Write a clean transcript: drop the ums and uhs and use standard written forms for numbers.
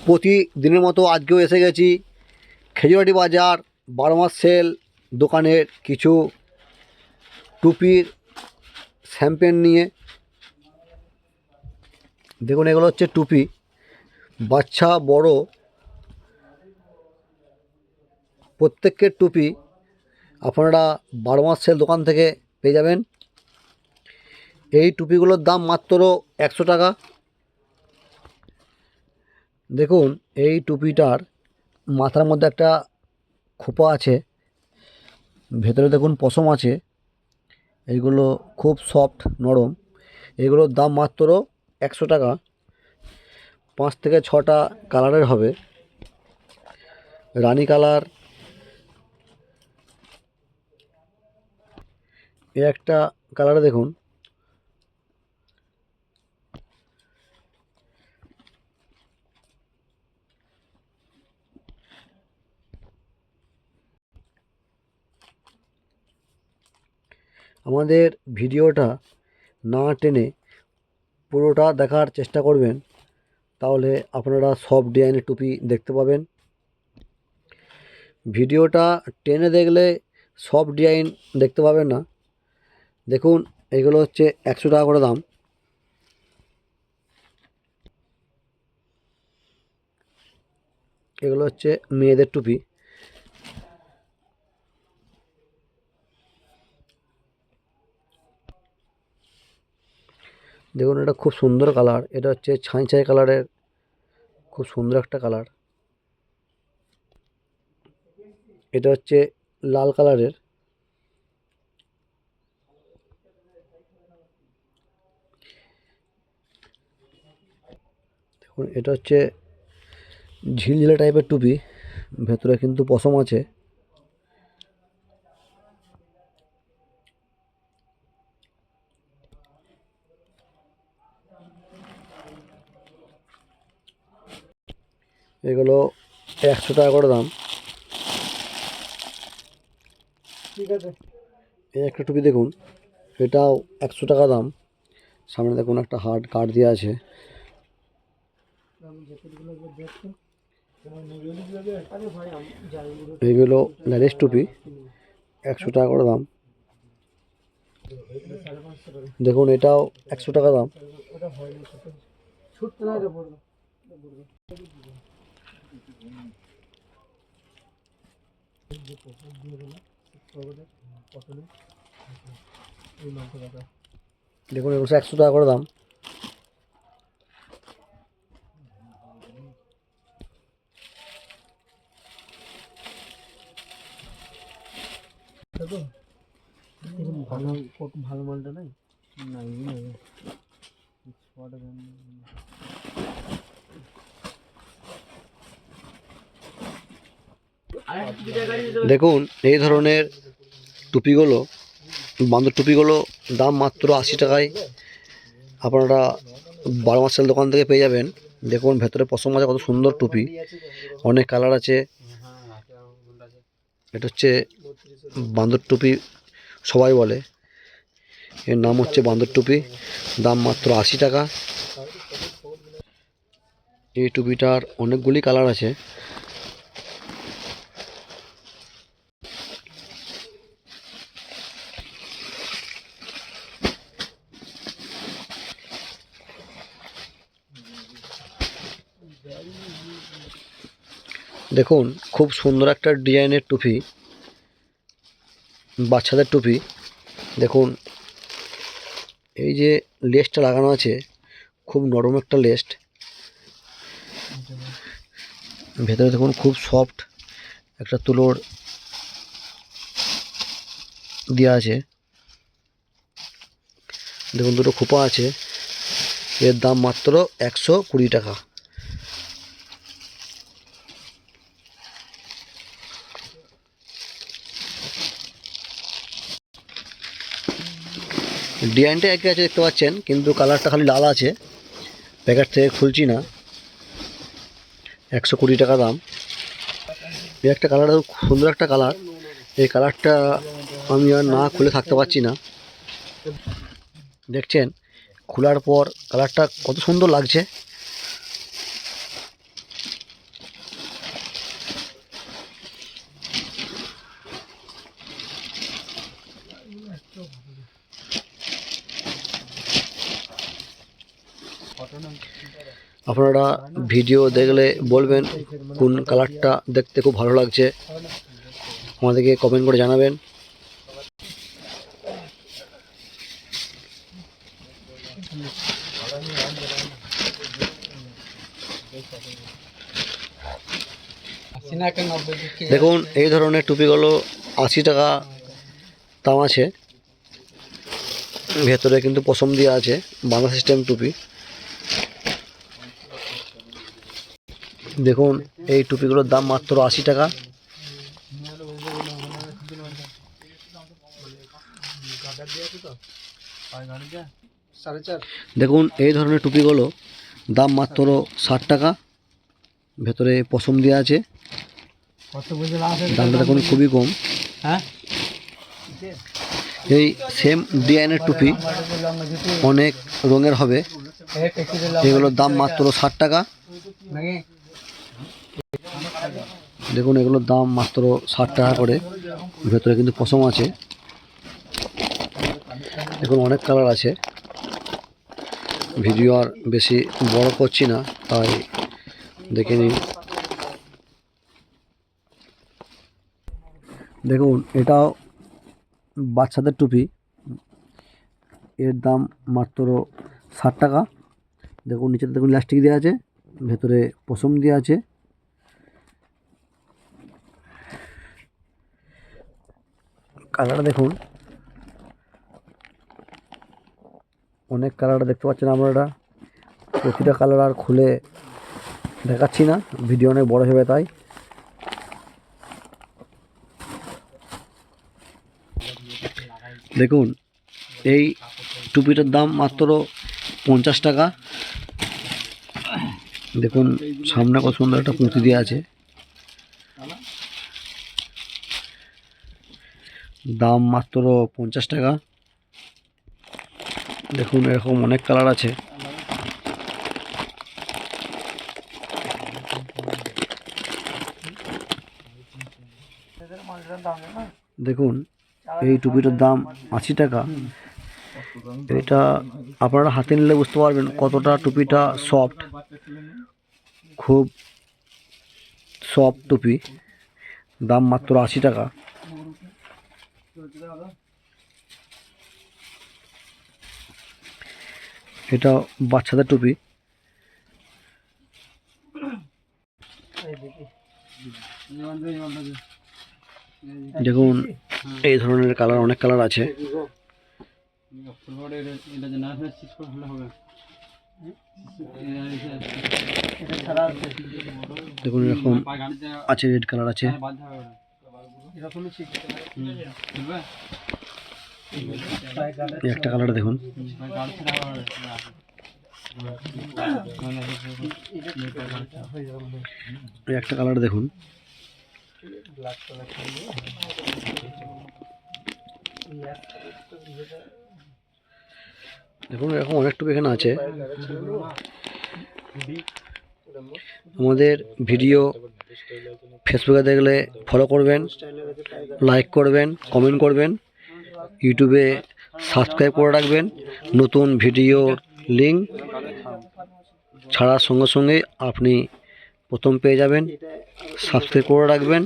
প্রতিদিনের মতো আজকেও এসে গেছি খেজুরাটি বাজার 12 মাস সেল দোকানের কিছু টুপির স্যাম্পেল নিয়ে। দেখুন, এগুলো হচ্ছে টুপি, বাচ্চা বড় প্রত্যেকের টুপি আপনারা 12 মাস সেল দোকান থেকে পেয়ে যাবেন। এই টুপিগুলোর দাম মাত্র 100 টাকা। দেখুন, এই টুপিটার মাথার মধ্যে একটা খোপা আছে, ভেতরে দেখুন পশম আছে। এইগুলো খুব সফট নরম। এগুলোর দাম মাত্র 100 টাকা। 5 থেকে 6টা কালারের হবে। রানী কালার, এ একটা কালারে দেখুন। আমাদের ভিডিওটা না টেনে পুরোটা দেখার চেষ্টা করবেন, তাহলে আপনারা সব ডিজাইনের টুপি দেখতে পাবেন। ভিডিওটা টেনে দেখলে সব ডিজাইন দেখতে পাবেন না। দেখুন, এগুলো হচ্ছে 100 টাকা করে দাম। এগুলো হচ্ছে মেয়েদের টুপি। দেখুন, এটা খুব সুন্দর কালার। এটা হচ্ছে ছাই ছাই কালারের, খুব সুন্দর একটা কালার। এটা হচ্ছে লাল কালারের। দেখুন, এটা হচ্ছে ঝিলঝিলে টাইপের টুপি, ভেতরে কিন্তু পশম আছে। এগুলো 100 টাকা করে দাম। ঠিক আছে, এই একটা টুপি দেখুন, এটাও 100 টাকা দাম। সামনে দেখুন একটা হার্ড কার্ড দেওয়া আছে। এইগুলো ল্যারেস টুপি, 100 টাকা করে দাম। দেখুন, এটাও 100 টাকা দাম। দেখুন, এগুলো 100 টাকা করে দাম। ভালো ভালো মালটা নাই না। দেখুন, এই ধরনের টুপিগুলো, বান্দর টুপিগুলো দাম মাত্র 80 টাকায় আপনারা 12 মাস সেল দোকান থেকে পেয়ে যাবেন। দেখুন, ভেতরে পশম আছে, কত সুন্দর টুপি, অনেক কালার আছে। এটা হচ্ছে বান্দর টুপি সবাই বলে, এর নাম হচ্ছে বান্দর টুপি। দাম মাত্র 80 টাকা। এই টুপিটার অনেকগুলি কালার আছে। দেখুন, খুব সুন্দর একটা ডিজাইনের টুপি, বাচ্চাদের টুপি। দেখুন, এই যে লেসটা লাগানো আছে, খুব নরম একটা লেস। ভেতরে দেখুন খুব সফট একটা তুলোর দেওয়া আছে। দেখুন, দুটো খোপা আছে। এর দাম মাত্র 120 টাকা। ডিজাইনটা একই আছে দেখতে পাচ্ছেন, কিন্তু কালারটা খালি লাল আছে। প্যাকেট থেকে খুলছি না। 120 টাকা দাম। এই একটা কালার, সুন্দর একটা কালার। এই কালারটা আমি আর না খুলে থাকতে পারছি না। দেখছেন, খোলার পর কালারটা কত সুন্দর লাগছে। আপনারা ভিডিও দেখলে বলবেন কোন কালারটা দেখতে খুব ভালো লাগছে, আমাদেরকে কমেন্ট করে জানাবেন। দেখুন এই ধরনের টুপিগুলো 80 টাকা দাম আছে। ভেতরে কিন্তু পশম দেওয়া আছে, বাঁধা সিস্টেম টুপি। দেখুন এই টুপিগুলোর দাম মাত্র 80 টাকা। দেখুন এই ধরনের টুপিগুলো দাম মাত্র 60 টাকা। ভেতরে পশম দেওয়া আছে, দামটা দেখুন খুবই কম। এই সেম ডিজাইনের টুপি অনেক রঙের হবে, এগুলোর দাম মাত্র 60 টাকা। দেখুন এগুলোর দাম মাত্র 60 টাকা করে। ভেতরে কিন্তু পশম আছে। দেখুন অনেক কালার আছে, ভিডিও আর বেশি বড় করছি না, তাই দেখে নিন। দেখুন এটাও বাচ্চাদের টুপি, এর দাম মাত্র 60 টাকা। দেখুন নিচে দেখুন ইলাস্টিক দেওয়া আছে, ভেতরে পশম দেওয়া আছে। কালারটা দেখুন, অনেক কালার দেখতে পাচ্ছেন আপনারা। প্রতিটা কালার আর খুলে দেখাচ্ছি না, ভিডিও অনেক বড় হবে তাই। দেখুন এই টুপিটার দাম মাত্র 50 টাকা। দেখুন সামনে কত সুন্দর একটা পুঁতি দেওয়া আছে, দাম মাত্র 50 টাকা। দেখুন এরকম অনেক কালার আছে। দেখুন এই টুপিটার দাম 80 টাকা। এটা আপনারা হাতে নিলে বুঝতে পারবেন কতটা টুপিটা সফট, খুব সফট টুপি। দাম মাত্র 80 টাকা। এটা বাচ্চাদের টুপি। দেখুন এই ধরনের কালার অনেক কালার আছে। দেখুন এরকম আছে, রেড কালার আছে। একটা কালার দেখুন, একটা কালার দেখুন। দেখুন এরকম অনেক টুপি এখানে আছে। আমাদের ভিডিও ফেসবুকে দেখলে ফলো করবেন, লাইক করবেন, কমেন্ট করবেন, ইউটিউবে সাবস্ক্রাইব করে রাখবেন। নতুন ভিডিওর লিঙ্ক ছাড়ার সঙ্গে সঙ্গে আপনি প্রথম পেয়ে যাবেন। সাবস্ক্রাইব করে রাখবেন।